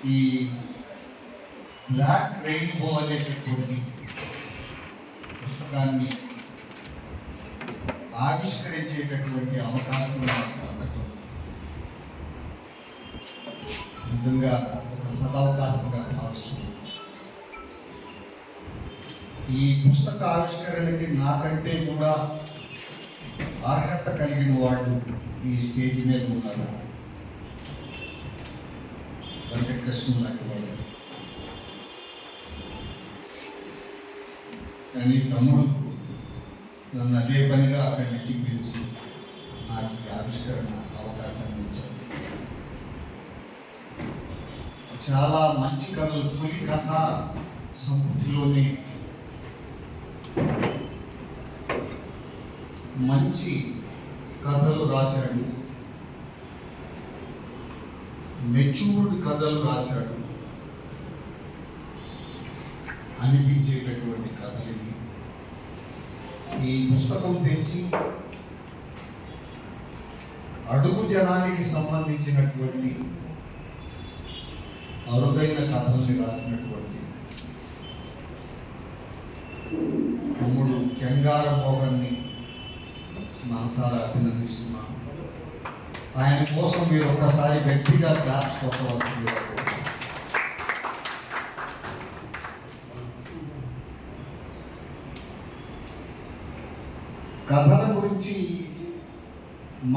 ఈ black rainbow అనేటటువంటి పుస్తకాన్ని ఆవిష్కరించేటటువంటి అవకాశం నాకు నిజంగా ఒక సదవకాశంగా భావిస్తుంది. ఈ పుస్తక ఆవిష్కరణకి నాకంటే కూడా అర్హత కలిగిన వాళ్ళు ఈ స్టేజ్ మీద ఉన్నారు. వెంకటకృష్ణ లాంటి వాళ్ళు. కానీ తమ్ముడు నన్ను అదే పనిగా అక్కడి నుంచి పిలిచి నాకు ఈ ఆవిష్కరణ అవకాశాన్ని ఇచ్చారు. చాలా మంచి కథలు, తొలి కథ సంపుటిలోనే మంచి కథలు రాశాడు, మెచ్యూర్డ్ కథలు రాశాడు అనిపించేటటువంటి కథలు ఇవి. ఈ పుస్తకం తెచ్చి అడుగు జనానికి సంబంధించినటువంటి అరుదైన కథల్ని రాసినటువంటి తమ్ముడు కెంగార మోహన్ని మనసారా అభినందిస్తున్నాను. ఆయన కోసం మీరు ఒక్కసారి గట్టిగా క్లాప్స్ కొట్టవలసింది. కథల గురించి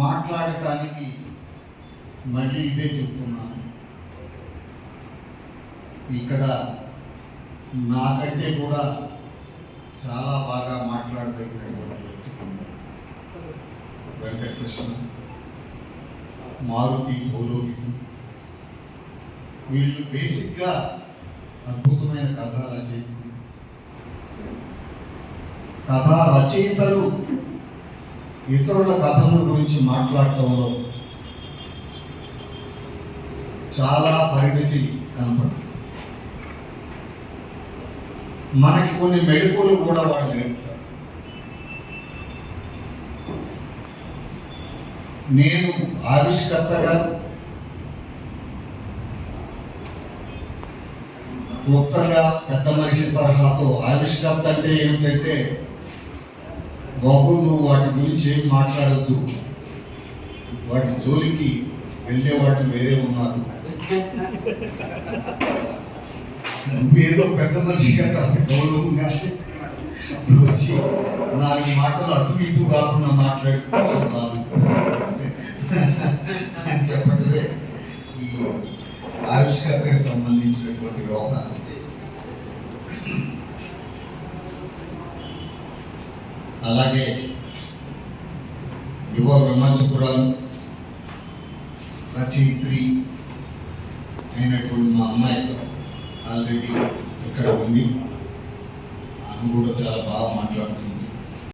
మాట్లాడటానికి మళ్ళీ ఇదే చెప్తున్నాను. ఇక్కడ నాకంటే కూడా చాలా బాగా మాట్లాడదగినటువంటి వ్యక్తి వెంకటకృష్ణ, మారుతి, భూలోహితం, వీళ్ళు బేసిక్గా అద్భుతమైన కథా రచయితలు. కథా రచయితలు ఇతరుల కథల గురించి మాట్లాడటంలో చాలా పరిమితి కనపడుతుంది. మనకి కొన్ని మెళకువలు కూడా వాళ్ళు నేర్పుతారు. నేను ఆవిష్కర్తగా క్లుప్తంగా పెద్ద మనిషి తరహాతో ఆవిష్కర్త అంటే ఏమిటంటే, బాబు నువ్వు వాటి గురించి ఏం మాట్లాడద్దు, వాటి జోలికి వెళ్ళేవాళ్ళు వేరే ఉన్నారు, నువ్వేదో పెద్ద మనిషిగా కాస్త గౌరవంగా వచ్చి 4 మాటలు అటు ఇటు కాకుండా మాట్లాడుకుంటాం చాలు అని చెప్పటమే ఈ ఆవిష్కరణకు సంబంధించినటువంటి వ్యవహారం. అలాగే యువ విమర్శకురాలు, రచయిత్రి అయినటువంటి మా అమ్మాయి ఆల్రెడీ ఇక్కడ ఉంది. ఆమె కూడా చాలా బాగా మాట్లాడుతుంది.